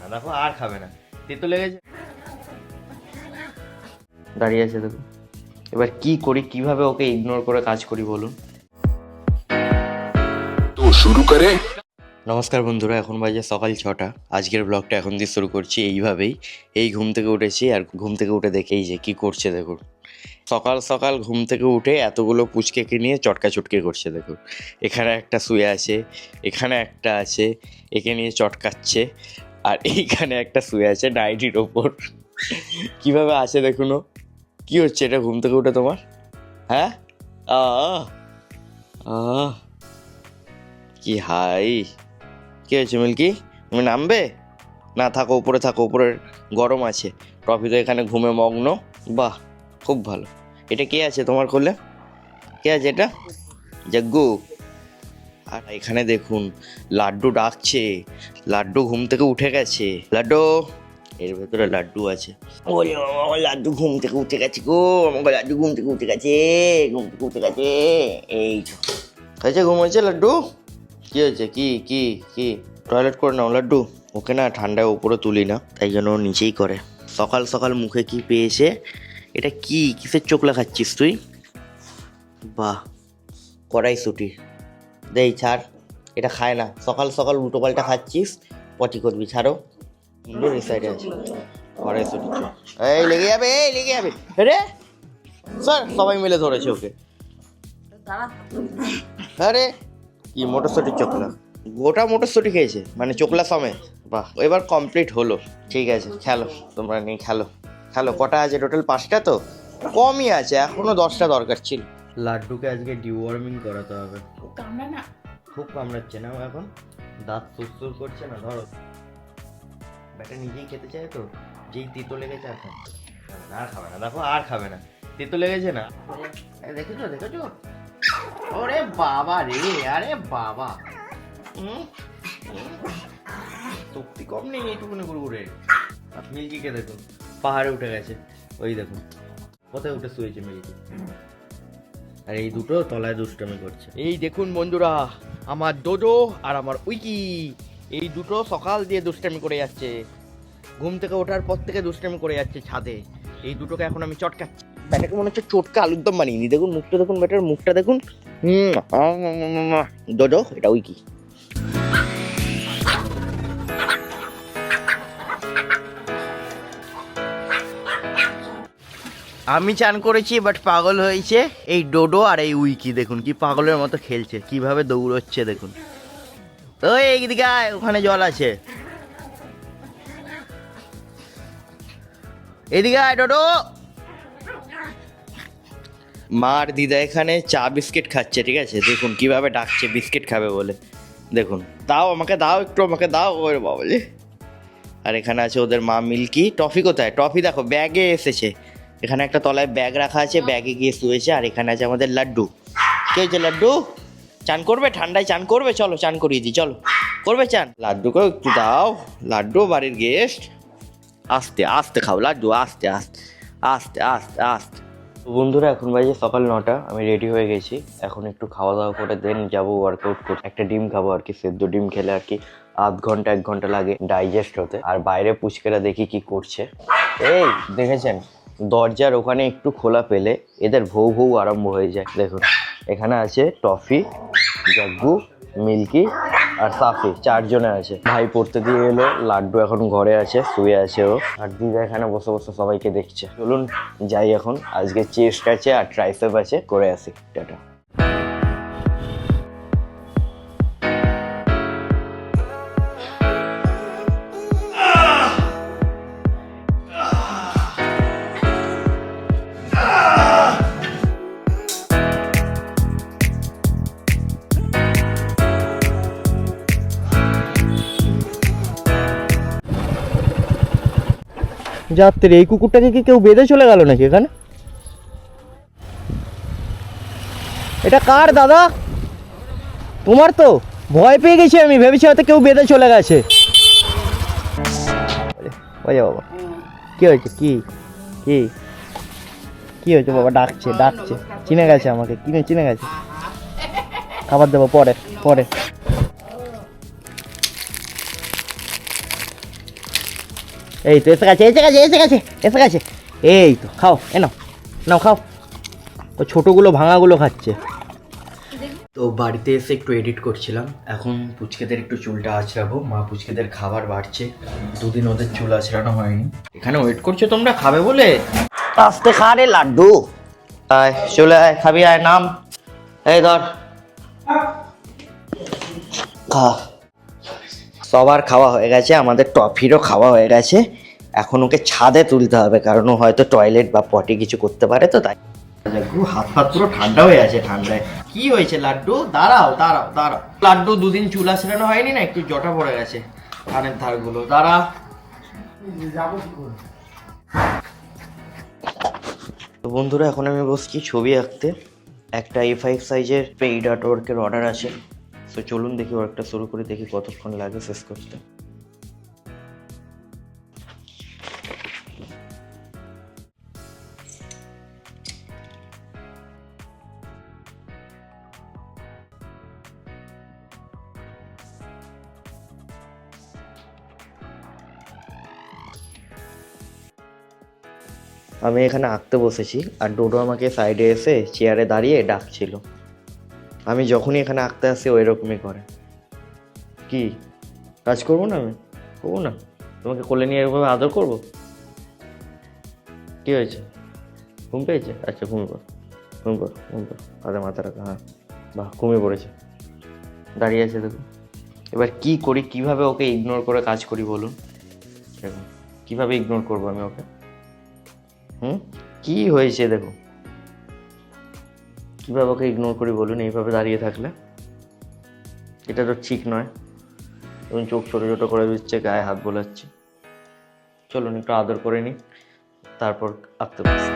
না, দেখো আর খাবে না, তেতো লেগেছে। দাঁড়িয়ে আছে দেখো। এবার কি করি, কিভাবে ওকে ইগনোর করে কাজ করি বলুন। তো শুরু করে। নমস্কার বন্ধুরা, এখন বাজে সকাল 6টা। আজকের ব্লগটা এখন দিয়ে শুরু করছি এইভাবেই। এই ঘুম থেকে উঠেছি, আর ঘুম থেকে উঠে দেখেই যে কি করছে দেখুন। সকাল সকাল ঘুম থেকে উঠে এতগুলো পুচকেকে নিয়ে চটকা চটকে করছে দেখুন। এখানে একটা শুয়ে আছে, এখানে একটা আছে, একে নিয়ে চটকাচ্ছে, আর এইখানে একটা শুয়ে আছে নাইটির ওপর। কিভাবে আছে দেখুন। ও কি হচ্ছে এটা ঘুম থেকে উঠে তোমার? হ্যাঁ, আহ আহ কি হাই, কি হয়েছে মিল্কি? তুমি নামবে না? থাকো উপরে, থাকো উপরে, গরম আছে। ট্রফি তো এখানে ঘুমে মগ্ন। বাহ, খুব ভালো। এটা কে আছে তোমার কোলে? কে আছে এটা? জাগ্গু। আর এখানে দেখুন লাড্ডু ডাকছে। লাড্ডু ঘুম থেকে উঠে গেছে। লাড্ডু, এর ভেতরে লাড্ডু আছে। ওরে বাবা, লাড্ডু ঘুম থেকে উঠে গেছে গো। আমাকে লাড্ডু ঘুম থেকে উঠে গেছে, ঘুম থেকে উঠে গেছে। এই তো হয়েছে, ঘুম হয়েছে লাড্ডু? কি হয়েছে? কি কি কি টয়লেট করে নাও লাড্ডু। ওকে না ঠান্ডায় উপরে তুলি না, তাই জন্য ও নিচেই করে। সকাল সকাল মুখে কি পেয়েছে? এটা কি, কিসের চোখলা খাচ্ছিস তুই? বাহ, কড়াইশুঁটি। দেই ছাড়, এটা খায় না। সকাল সকাল উল্টো পাল্টা খাচ্ছিস, পটি করবি, ছাড়ো। এই সাইডে আছে কড়াইশুঁটি। এই লেগে যাবে, এই লেগে যাবে রে। স্যার সবাই মিলে ধরেছে ওকে। আরে কি মটরশুঁটির চোখলা, গোটা মটরশুঁটি খেয়েছে মানে চোখলা সমেত। বাহ, এবার কমপ্লিট হলো। ঠিক আছে, খেলো তোমরা নিয়ে, খেলো খেলো। কটা আছে টোটাল? 5টা তো, কমই আছে, এখনো 10টা দরকার ছিল। লাড্ডুকে আজকে ডিওয়ার্মিং করাতে হবে। খুব কামড়াচ্ছে না ও এখন, দাঁত সুর করছে না। ধরো ব্যাটা নিজেই খেতে চায় তো, যেই তেতো লেগেছে আর খাচ্ছে না, আর খাবে না। দেখো আর খাবে না, তেতো লেগেছে না। দেখেছো দেখেছো? ওরে বাবা রে, আরে বাবা, শক্তি কম নেই এইটুকুনি গুড়গুড়ে। মিল্কিকে দেখুন পাহাড়ে উঠে গেছে, ওই দেখুন কোথায় উঠে শুয়েছে মিল্কি। আর এই দুটো তলায় দুষ্টামি করছে। এই দেখুন বন্ধুরা, আমার ডোডো আর আমার উইকি, এই দুটো সকাল দিয়ে দুষ্টামি করে যাচ্ছে। ঘুম থেকে ওঠার পর থেকে দুষ্টামি করে যাচ্ছে ছাদে। এই দুটোকে এখন আমি চটকাচ্ছি। ব্যাটাকে মনে হচ্ছে চটকা আলুর দম বানিয়ে নি। দেখুন মুখটা দেখুন, ব্যাটার মুখটা দেখুন। ডোডো, এটা উইকি। আমি চান করেছি, বাট পাগল হয়েছে এই ডোডো আর এই উইকি। দেখুন কি পাগলের মতো খেলছে, কিভাবে দৌড়চ্ছে দেখুন। ওই এইদিকে আয়, ওখানে জল আছে। এদিকে আয় ডোডো। মার দিদা এখানে চা বিস্কিট খাচ্ছে, ঠিক আছে? দেখুন কিভাবে ডাকছে বিস্কিট খাবে বলে। দেখুন, দাও আমাকে, দাও একটু আমাকে দাও। ওরে বাবা রে। আর এখানে আছে ওদের মা মিল্কি। টফি কোথায়? টফি দেখো ব্যাগে এসেছে। এখানে একটা তলায় ব্যাগ রাখা আছে, ব্যাগে গিয়ে শুয়েছে। আর এখানে আছে আমাদের লাড্ডু। কে হয়েছে লাড্ডু? চান করবে? ঠান্ডায় চান করবে? চলো চান করিয়ে দিই, চলো। করবে চান? লাড্ডুকে একটু দাও। লাড্ডু বাড়ির গেস্ট। আস্তে আস্তে খাও লাড্ডু, আস্তে আস্তে আস্তে আস্তে আস্তে। তো বন্ধুরা, এখন বাজে সকাল 9টা। আমি রেডি হয়ে গেছি, এখন একটু খাওয়া দাওয়া করে দেন যাবো ওয়ার্কআউট করতে। একটা ডিম খাবো আর কি, সেদ্ধ ডিম খেলে আর কি আধ ঘন্টা 1 ঘন্টা লাগে ডাইজেস্ট হতে। আর বাইরে পুচকেরা দেখি কি করছে। এই দেখেছেন, দরজার ওখানে একটু খোলা পেলে এদের ভৌ ভৌ আরম্ভ হয়ে যায়। দেখুন এখানে আছে টফি, জাগ্গু, মিল্কি আর সাফি, 4 জনে আছে। ভাই পড়তে দিয়ে এলো, লাড্ডু এখন ঘরে আছে, শুয়ে আছে ও। আর দিদা এখানে বসে বসে সবাইকে দেখছে। চলুন যাই এখন, আজকে চেস্ট আছে আর ট্রাইসেপ আছে, করে আসি। টাটা। যাত্রী, এই কুকুরটাকে কি কেউ বেঁধে চলে গেল নাকি এখানে? এটা কার দাদা? তোমার তো? ভয় পেয়ে গেছি আমি, ভেবেছি হয়তো কেউ বেঁধে চলে গেছে। ওই বাবা, কি হয়েছে? কি কি কি হয়েছে বাবা? ডাকছে ডাকছে, চিনে গেছে আমাকে, চিনে গেছে। খাবার দেবো পরে পরে। এই তো এসে গেছে এসে গেছে এসে গেছে এসে গেছে। এই তো খাও, এ নাও নাও খাও। ও ছোটোগুলো ভাঙাগুলো খাচ্ছে। তো বাড়িতে এসে একটু এডিট করছিলাম, এখন পুচকেদের একটু চুলটা আঁচড়াবো। মা পুচকেদের খাবার বাড়ছে, দুদিন ওদের চুল আঁচড়ানো হয়নি। এখানে ওয়েট করছো তোমরা খাবে বলে? আস্তে খা রে লাড্ডু, আয় চলে আয়, খাবি আয়, নাম, এই ধর খা। সবার খাওয়া হয়ে গেছে, আমাদের টফিরও খাওয়া হয়ে গেছে। এখন ওকে ছাদে তুলতে হবে, কারণ ও হয়তো টয়লেট বা পটি কিছু করতে পারে, তো তাই। হাত ফাত পুরো ঠান্ডা হয়ে আছে ঠান্ডায়। কি হয়েছে লাড্ডু? দাঁড়াও দাঁড়াও দাঁড়াও। লাড্ডু দুদিন চুল আঁচড়ানো হয়নি না, একটু জটা পড়ে গেছে কানের ধারগুলো। দাঁড়া। তো বন্ধুরা, এখন আমি বসছি ছবি আঁকতে। একটা A5 সাইজের পেইড আর্ট ওয়ার্কের অর্ডার আছে। তো চলুন দেখি ওয়ার্কটা শুরু করে, দেখি কতক্ষণ লাগে শেষ করতে। আমি এখানে আঁকতে বসেছি, আর ডোডো আমাকে সাইডে এসে চেয়ারে দাঁড়িয়ে ডাকছিল। আমি যখনই এখানে আঁকতে আসি ওই রকমই করে। কি কাজ করবো না? আমি করবো না? তোমাকে কোলে নিয়ে এরকমভাবে আদর করবো? কি হয়েছে, ঘুম পেয়েছে? আচ্ছা ঘুমিয়ে পড়, ঘুমিয়ে পড়, ঘুমিয়ে পড়, কাঁধে মাথা রাখা। হ্যাঁ বাহ, ঘুমিয়ে পড়েছে, দাঁড়িয়ে আছে দেখুন। এবার কি করি, কিভাবে ওকে ইগনোর করে কাজ করি বলুন? দেখুন কীভাবে ইগনোর করবো আমি ওকে। কি হয়েছে দেখো, কীভাবে ওকে ইগনোর করি বলুন এইভাবে দাঁড়িয়ে থাকলে? এটা তো ঠিক নয়। এবং চোখ ছোটো ছোটো করে দিচ্ছে, গায়ে হাত বোলাচ্ছে। চলুন একটু আদর করে নিই, তারপর আঁকতে বসি।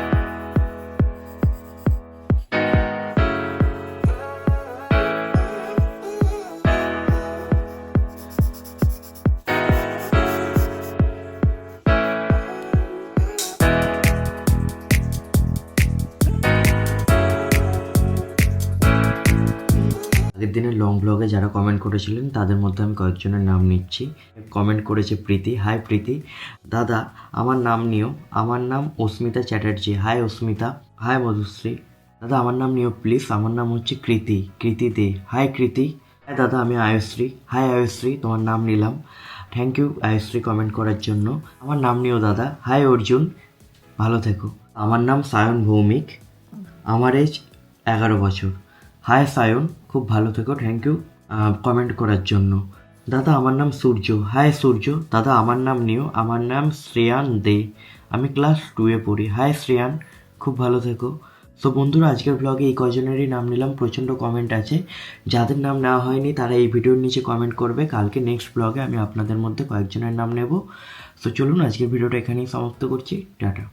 আগের দিনের লং ব্লগে যারা কমেন্ট করেছিলেন তাদের মধ্যে আমি কয়েকজনের নাম নিচ্ছি। কমেন্ট করেছে প্রীতি। হাই প্রীতি। দাদা আমার নাম নিও, আমার নাম অস্মিতা চ্যাটার্জি। হাই অস্মিতা। হাই মধুশ্রী। দাদা আমার নাম নিও প্লিজ, আমার নাম হচ্ছে কৃতি, কৃতি দে। হাই কৃতি। হাই দাদা আমি আয়ুশ্রী। হাই আয়ুশ্রী, তোমার নাম নিলাম, থ্যাংক ইউ আয়ুশ্রী কমেন্ট করার জন্য। আমার নাম নিও দাদা। হাই অর্জুন, ভালো থেকো। আমার নাম সায়ন ভৌমিক, আমার এজ 11 বছর। হাই সায়ন, খুব ভালো থেকো, থ্যাংক ইউ কমেন্ট করার জন্য। দাদা আমার নাম সূর্য। হাই সূর্য। দাদা আমার নাম নিও, আমার নাম শ্রেয়ান দে, আমি ক্লাস 2-এ পড়ি। হাই শ্রেয়ান, খুব ভালো থেকো। সো বন্ধুরা, আজকের ব্লগে এই কয়জনেরই নাম নিলাম। প্রচণ্ড কমেন্ট আছে, যাদের নাম নেওয়া হয়নি তারা এই ভিডিওর নিচে কমেন্ট করবে। কালকে নেক্সট ব্লগে আমি আপনাদের মধ্যে কয়েকজনের নাম নেব। সো চলুন আজকের ভিডিওটা এখানেই সমাপ্ত করছি। টাটা।